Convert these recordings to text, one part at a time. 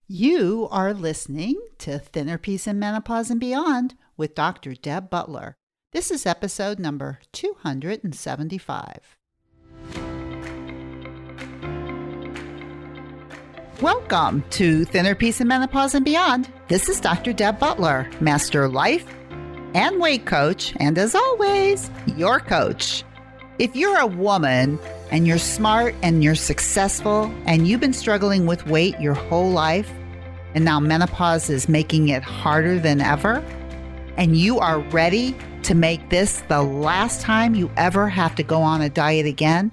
You are listening to Thinner Peace in Menopause and Beyond with Dr. Deb Butler. This is episode number 275. Welcome to Thinner Peace in Menopause and Beyond. This is Dr. Deb Butler, Master Life and Weight Coach, and as always, your coach. If you're a woman and you're smart and you're successful and you've been struggling with weight your whole life, and now menopause is making it harder than ever, and you are ready to make this the last time you ever have to go on a diet again,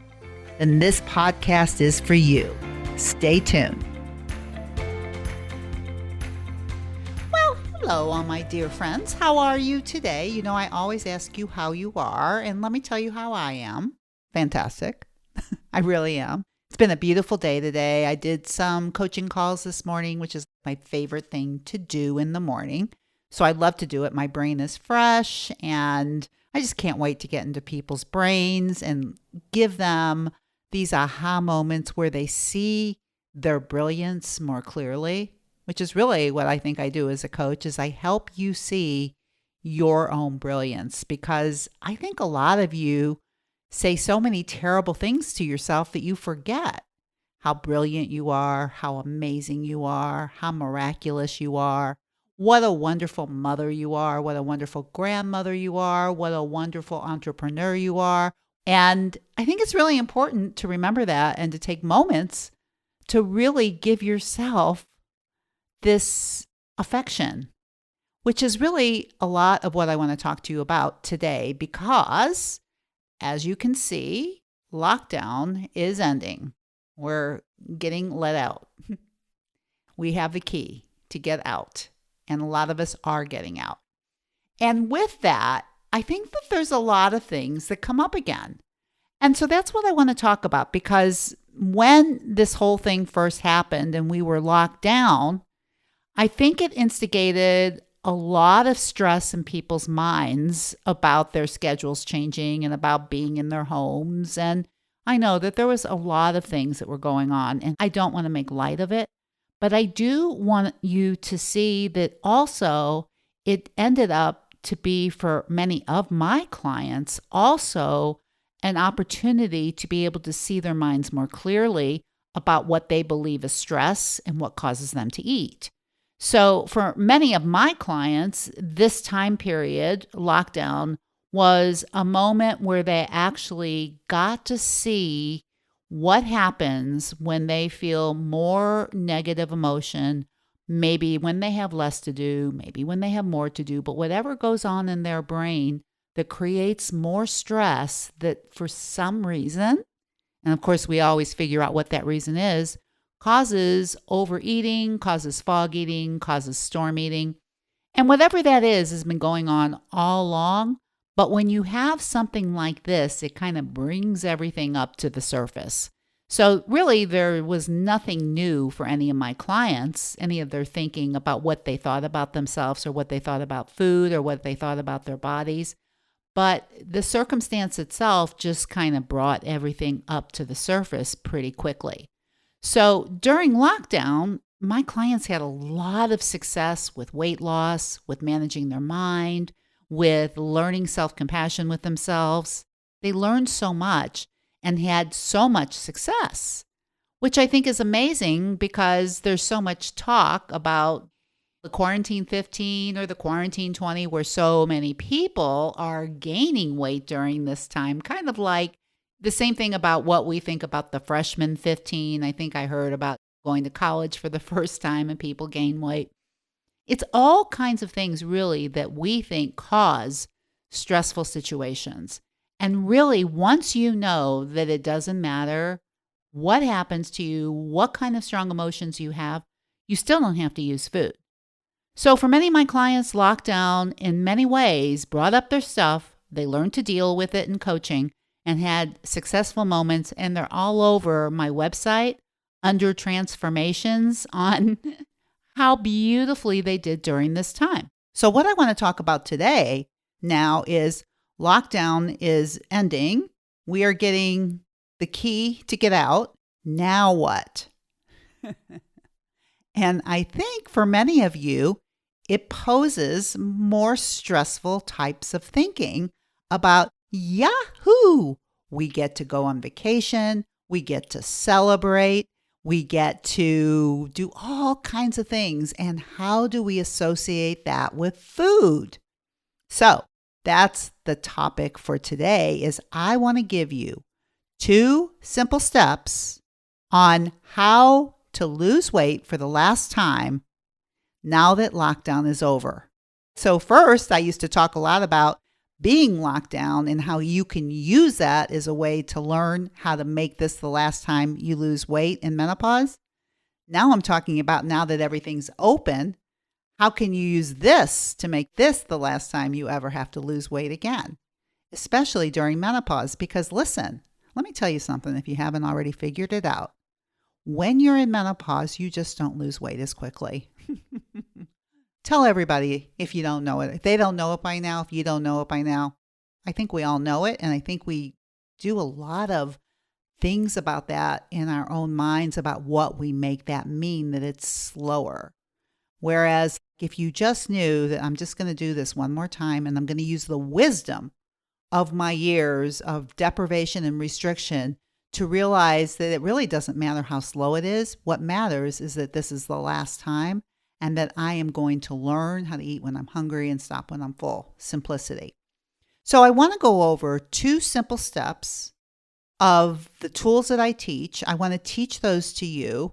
then this podcast is for you. Stay tuned. Well, hello, all my dear friends. How are you today? You know, I always ask you how you are, and let me tell you how I am. Fantastic. I really am. It's been a beautiful day today. I did some coaching calls this morning, which is my favorite thing to do in the morning. So I love to do it. My brain is fresh, and I just can't wait to get into people's brains and give them these aha moments where they see their brilliance more clearly, which is really what I think I do as a coach, is I help you see your own brilliance, because I think a lot of you say so many terrible things to yourself that you forget how brilliant you are, how amazing you are, how miraculous you are, what a wonderful mother you are, what a wonderful grandmother you are, what a wonderful entrepreneur you are. And I think it's really important to remember that and to take moments to really give yourself this affection, which is really a lot of what I want to talk to you about today, because as you can see, lockdown is ending. We're getting let out. We have the key to get out, and a lot of us are getting out. And with that, I think that there's a lot of things that come up again. And so that's what I want to talk about, because when this whole thing first happened and we were locked down, I think it instigated a lot of stress in people's minds about their schedules changing and about being in their homes. And I know that there was a lot of things that were going on, and I don't want to make light of it, but I do want you to see that also it ended up to be, for many of my clients, also an opportunity to be able to see their minds more clearly about what they believe is stress and what causes them to eat. So for many of my clients, this time period, lockdown, was a moment where they actually got to see what happens when they feel more negative emotion, maybe when they have less to do, maybe when they have more to do, but whatever goes on in their brain that creates more stress that for some reason, and of course we always figure out what that reason is, causes overeating, causes fog eating, causes storm eating. And whatever that is has been going on all along. But when you have something like this, it kind of brings everything up to the surface. So really, there was nothing new for any of my clients, any of their thinking about what they thought about themselves or what they thought about food or what they thought about their bodies. But the circumstance itself just kind of brought everything up to the surface pretty quickly. So during lockdown, my clients had a lot of success with weight loss, with managing their mind, with learning self-compassion with themselves. They learned so much and had so much success, which I think is amazing, because there's so much talk about the quarantine 15 or the quarantine 20, where so many people are gaining weight during this time, kind of like the same thing about what we think about the freshman 15. I think I heard about going to college for the first time and people gain weight. It's all kinds of things really that we think cause stressful situations. And really, once you know that it doesn't matter what happens to you, what kind of strong emotions you have, you still don't have to use food. So for many of my clients, lockdown in many ways brought up their stuff. They learned to deal with it in coaching and had successful moments, and they're all over my website under transformations on how beautifully they did during this time. So what I want to talk about today now is lockdown is ending. We are getting the key to get out. Now what? And I think for many of you, it poses more stressful types of thinking about, Yahoo! We get to go on vacation, we get to celebrate, we get to do all kinds of things. And how do we associate that with food? So that's the topic for today is I want to give you 2 simple steps on how to lose weight for the last time now that lockdown is over. So first, I used to talk a lot about being locked down and how you can use that as a way to learn how to make this the last time you lose weight in menopause. Now I'm talking about now that everything's open, how can you use this to make this the last time you ever have to lose weight again, especially during menopause? Because listen, let me tell you something if you haven't already figured it out. When you're in menopause, you just don't lose weight as quickly. Tell everybody if you don't know it. If they don't know it by now, if you don't know it by now, I think we all know it. And I think we do a lot of things about that in our own minds about what we make that mean, that it's slower. Whereas if you just knew that I'm just going to do this one more time and I'm going to use the wisdom of my years of deprivation and restriction to realize that it really doesn't matter how slow it is. What matters is that this is the last time and that I am going to learn how to eat when I'm hungry and stop when I'm full. Simplicity. So I want to go over 2 simple steps of the tools that I teach. I want to teach those to you.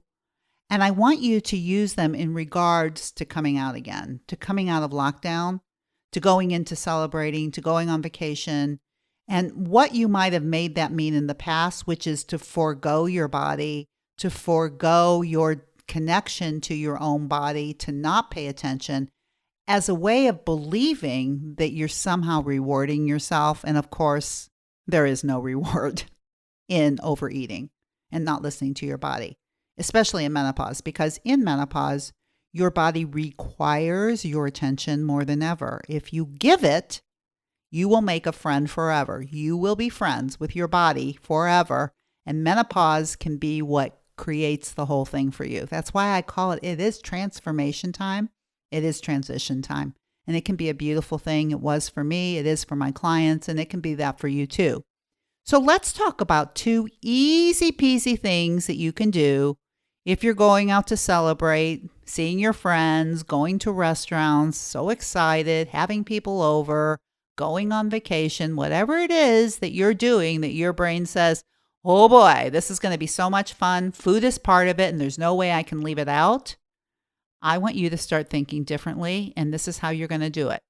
And I want you to use them in regards to coming out again, to coming out of lockdown, to going into celebrating, to going on vacation, and what you might have made that mean in the past, which is to forego your body, to forego your connection to your own body, to not pay attention as a way of believing that you're somehow rewarding yourself. And of course, there is no reward in overeating and not listening to your body, especially in menopause, because in menopause, your body requires your attention more than ever. If you give it, you will make a friend forever. You will be friends with your body forever. And menopause can be what creates the whole thing for you. That's why I call it is transformation time. It is transition time. And it can be a beautiful thing. It was for me. It is for my clients. And it can be that for you too. So let's talk about 2 easy peasy things that you can do if you're going out to celebrate, seeing your friends, going to restaurants, so excited, having people over, going on vacation, whatever it is that you're doing that your brain says, oh boy, this is going to be so much fun. Food is part of it and there's no way I can leave it out. I want you to start thinking differently, and this is how you're going to do it.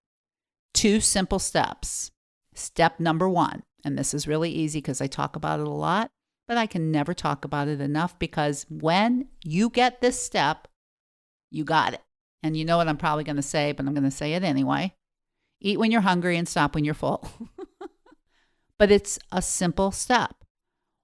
2 simple steps. Step number 1, and this is really easy because I talk about it a lot, but I can never talk about it enough because when you get this step, you got it. And you know what I'm probably going to say, but I'm going to say it anyway. Eat when you're hungry and stop when you're full. But it's a simple step,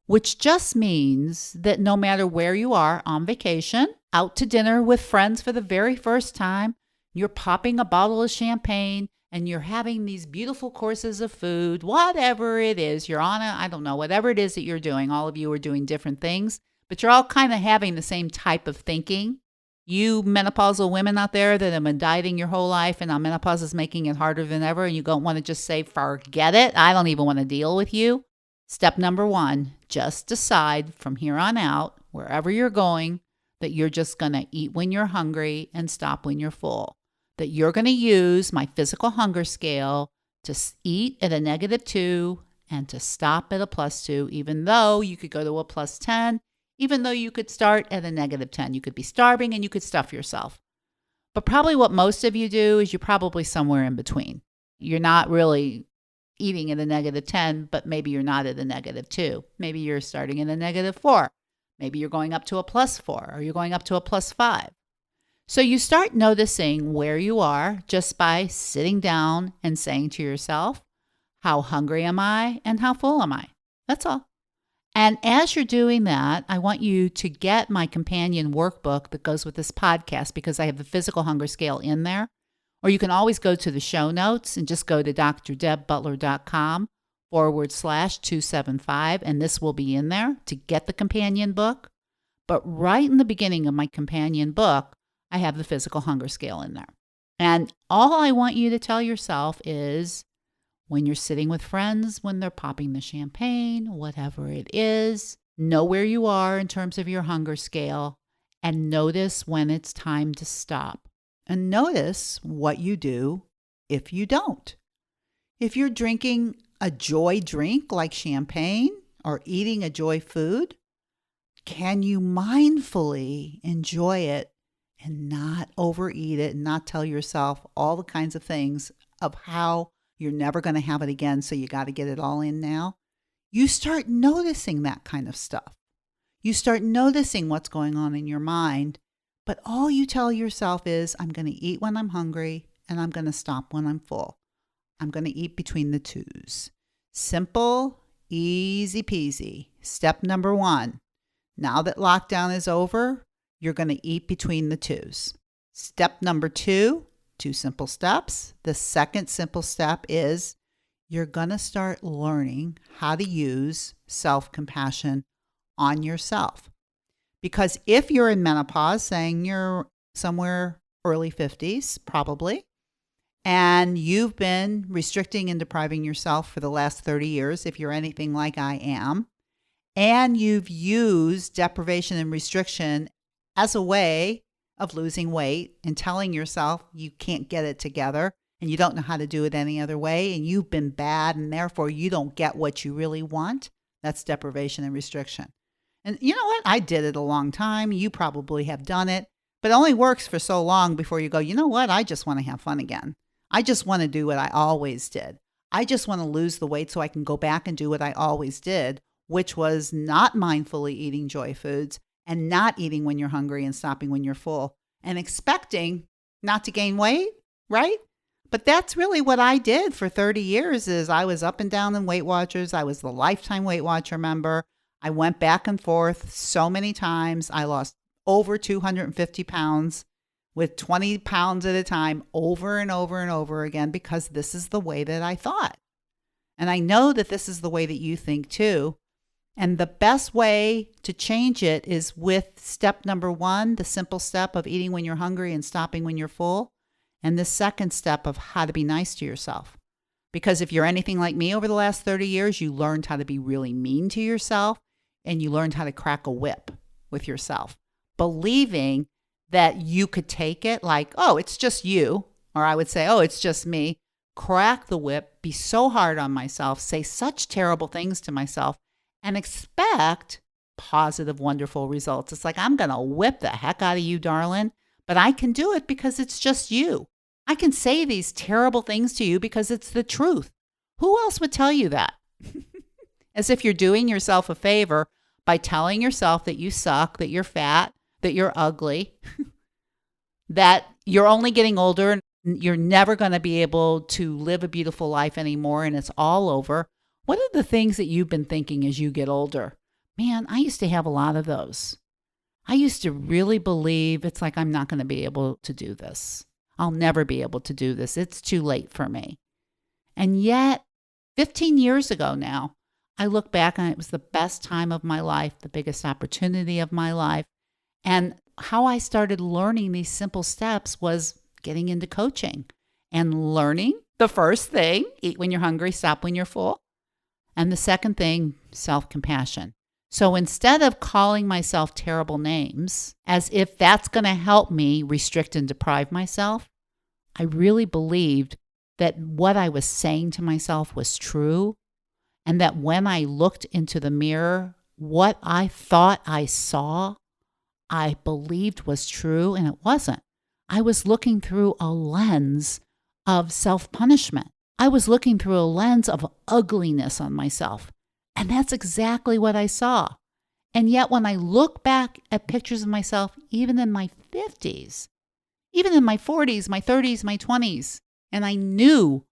which just means that no matter where you are on vacation, out to dinner with friends for the very first time, you're popping a bottle of champagne and you're having these beautiful courses of food, whatever it is, you're on I don't know, whatever it is that you're doing, all of you are doing different things, but you're all kind of having the same type of thinking. You menopausal women out there that have been dieting your whole life and now menopause is making it harder than ever and you don't want to just say, forget it. I don't even want to deal with you. Step number 1, just decide from here on out, wherever you're going, that you're just going to eat when you're hungry and stop when you're full. That you're going to use my physical hunger scale to eat at a -2 and to stop at a +2, even though you could go to a +10, even though you could start at a -10. You could be starving and you could stuff yourself. But probably what most of you do is you're probably somewhere in between. You're not really eating at a -10, but maybe you're not at a -2. Maybe you're starting at a -4. Maybe you're going up to a +4 or you're going up to a +5. So you start noticing where you are just by sitting down and saying to yourself, how hungry am I and how full am I? That's all. And as you're doing that, I want you to get my companion workbook that goes with this podcast because I have the physical hunger scale in there. Or you can always go to the show notes and just go to drdebbutler.com/275, and this will be in there to get the companion book. But right in the beginning of my companion book, I have the physical hunger scale in there. And all I want you to tell yourself is when you're sitting with friends, when they're popping the champagne, whatever it is, know where you are in terms of your hunger scale and notice when it's time to stop. And notice what you do if you don't. If you're drinking a joy drink like champagne or eating a joy food, can you mindfully enjoy it and not overeat it and not tell yourself all the kinds of things of how you're never going to have it again, so you got to get it all in now? You start noticing that kind of stuff. You start noticing what's going on in your mind, but all you tell yourself is, I'm going to eat when I'm hungry and I'm going to stop when I'm full. I'm going to eat between the twos. Simple, easy peasy. Step number 1. Now that lockdown is over, you're going to eat between the twos. Step number 2, 2 simple steps. The second simple step is you're going to start learning how to use self-compassion on yourself. Because if you're in menopause, saying you're somewhere early 50s, probably, and you've been restricting and depriving yourself for the last 30 years, if you're anything like I am, and you've used deprivation and restriction as a way of losing weight and telling yourself you can't get it together and you don't know how to do it any other way, and you've been bad and therefore you don't get what you really want, that's deprivation and restriction. And you know what? I did it a long time. You probably have done it, but it only works for so long before you go, you know what? I just want to have fun again. I just want to do what I always did. I just want to lose the weight so I can go back and do what I always did, which was not mindfully eating joy foods and not eating when you're hungry and stopping when you're full and expecting not to gain weight, right? But that's really what I did for 30 years is I was up and down in Weight Watchers. I was the lifetime Weight Watcher member. I went back and forth so many times. I lost over 250 pounds with 20 pounds at a time over and over and over again because this is the way that I thought. And I know that this is the way that you think too. And the best way to change it is with step number 1, the simple step of eating when you're hungry and stopping when you're full. And the second step of how to be nice to yourself. Because if you're anything like me over the last 30 years, you learned how to be really mean to yourself and you learned how to crack a whip with yourself, believing that you could take it like, oh, it's just you. Or I would say, oh, it's just me. Crack the whip, be so hard on myself, say such terrible things to myself, and expect positive, wonderful results. It's like, I'm going to whip the heck out of you, darling, but I can do it because it's just you. I can say these terrible things to you because it's the truth. Who else would tell you that? As if you're doing yourself a favor by telling yourself that you suck, that you're fat, that you're ugly, that you're only getting older and you're never going to be able to live a beautiful life anymore and it's all over. What are the things that you've been thinking as you get older? Man, I used to have a lot of those. I used to really believe it's like, I'm not going to be able to do this. I'll never be able to do this. It's too late for me. And yet, 15 years ago now, I look back and it was the best time of my life, the biggest opportunity of my life. And how I started learning these simple steps was getting into coaching and learning the first thing, eat when you're hungry, stop when you're full. And the second thing, self-compassion. So instead of calling myself terrible names, as if that's going to help me restrict and deprive myself, I really believed that what I was saying to myself was true, and that when I looked into the mirror, what I thought I saw, I believed was true, and it wasn't. I was looking through a lens of self-punishment. I was looking through a lens of ugliness on myself. And that's exactly what I saw. And yet when I look back at pictures of myself, even in my 50s, even in my 40s, my 30s, my 20s, and I knew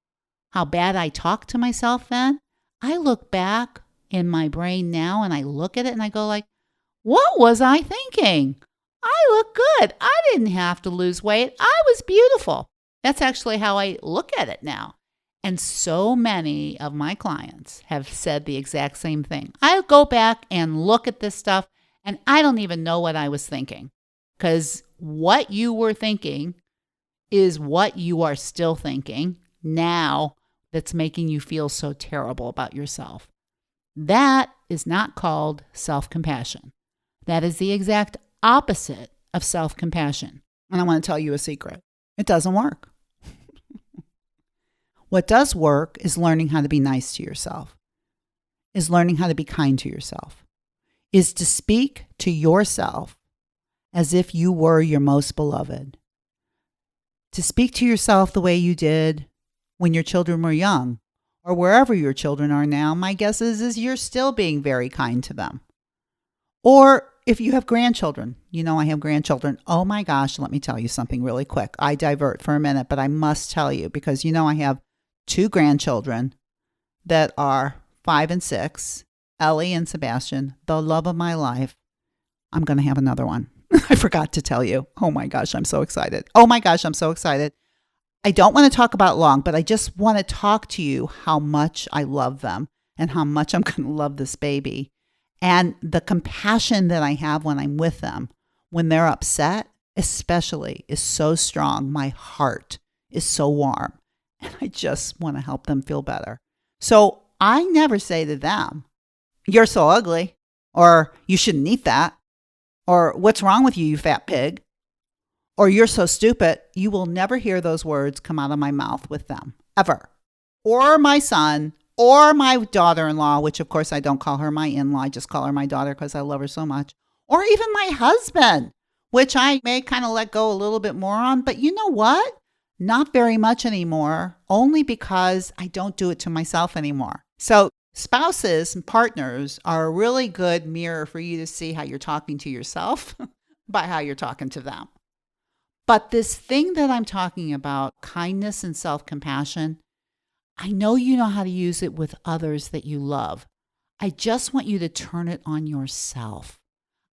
how bad I talked to myself then, I look back in my brain now and I look at it and I go like, what was I thinking? I look good. I didn't have to lose weight. I was beautiful. That's actually how I look at it now. And so many of my clients have said the exact same thing. I go back and look at this stuff and I don't even know what I was thinking. because what you were thinking is what you are still thinking now that's making you feel so terrible about yourself. That is not called self-compassion. That is the exact opposite of self-compassion. And I want to tell you a secret. It doesn't work. What does work is learning how to be nice to yourself, is learning how to be kind to yourself, is to speak to yourself as if you were your most beloved. To speak to yourself the way you did when your children were young, or wherever your children are now, my guess is you're still being very kind to them. Or if you have grandchildren, I have grandchildren. Oh my gosh, let me tell you something really quick. I divert for a minute, but I must tell you because I have 2 grandchildren that are 5 and 6, Ellie and Sebastian, the love of my life. I'm going to have another one. I forgot to tell you. Oh my gosh, I'm so excited. I don't want to talk about long, but I just want to talk to you how much I love them and how much I'm going to love this baby. And the compassion that I have when I'm with them, when they're upset, especially, is so strong. My heart is so warm. And I just want to help them feel better. So I never say to them, "You're so ugly," or "You shouldn't eat that," or "What's wrong with you, you fat pig?" or "You're so stupid." You will never hear those words come out of my mouth with them, ever. Or my son, or my daughter-in-law, which of course I don't call her my in-law, I just call her my daughter because I love her so much. Or even my husband, which I may kind of let go a little bit more on. But you know what? Not very much anymore, only because I don't do it to myself anymore. So spouses and partners are a really good mirror for you to see how you're talking to yourself by how you're talking to them. But this thing that I'm talking about, kindness and self-compassion, I know you know how to use it with others that you love. I just want you to turn it on yourself.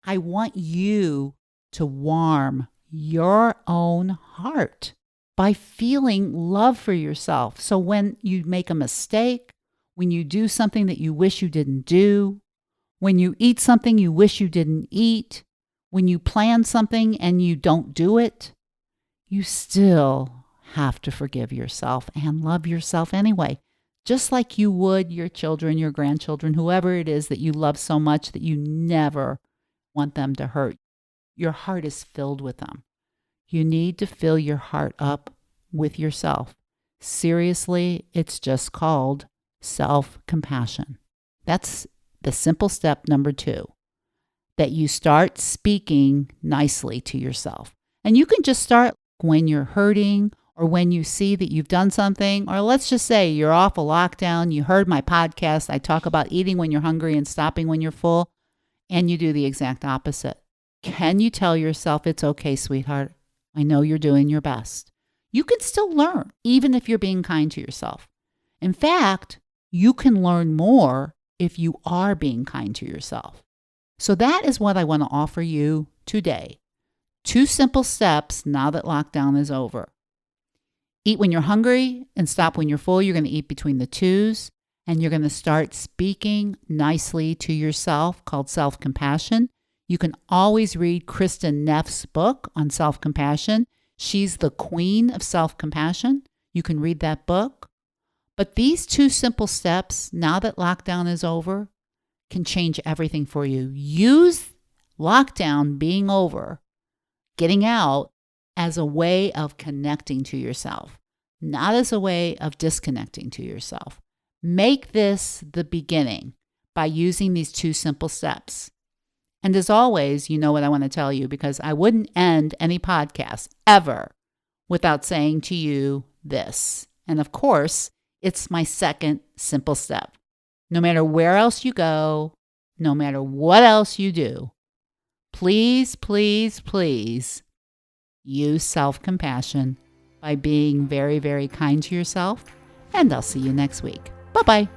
I want you to warm your own heart by feeling love for yourself. So when you make a mistake, when you do something that you wish you didn't do, when you eat something you wish you didn't eat, when you plan something and you don't do it, you still have to forgive yourself and love yourself anyway, just like you would your children, your grandchildren, whoever it is that you love so much that you never want them to hurt. Your heart is filled with them. You need to fill your heart up with yourself. Seriously, it's just called self-compassion. That's the simple step number 2, that you start speaking nicely to yourself. And you can just start when you're hurting, or when you see that you've done something, or let's just say you're off a lockdown, you heard my podcast, I talk about eating when you're hungry and stopping when you're full, and you do the exact opposite. Can you tell yourself, "It's okay, sweetheart. I know you're doing your best." You can still learn, even if you're being kind to yourself. In fact, you can learn more if you are being kind to yourself. So that is what I want to offer you today. 2 simple steps now that lockdown is over. Eat when you're hungry and stop when you're full. You're going to eat between the 2s, and you're going to start speaking nicely to yourself, called self-compassion. You can always read Kristin Neff's book on self-compassion. She's the queen of self-compassion. You can read that book. But these 2 simple steps, now that lockdown is over, can change everything for you. Use lockdown being over, getting out, as a way of connecting to yourself, not as a way of disconnecting to yourself. Make this the beginning by using these 2 simple steps. And as always, you know what I want to tell you, because I wouldn't end any podcast ever without saying to you this. And of course, it's my second simple step. No matter where else you go, no matter what else you do, please, please, please, use self-compassion by being very, very kind to yourself. And I'll see you next week. Bye-bye.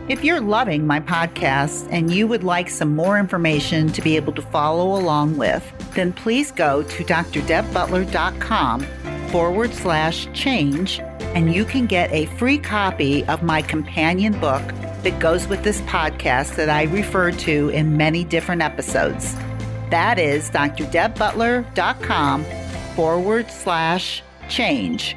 If you're loving my podcast and you would like some more information to be able to follow along with, then please go to drdebbutler.com/change, and you can get a free copy of my companion book that goes with this podcast that I refer to in many different episodes. That is drdebbutler.com/change. CHANGE.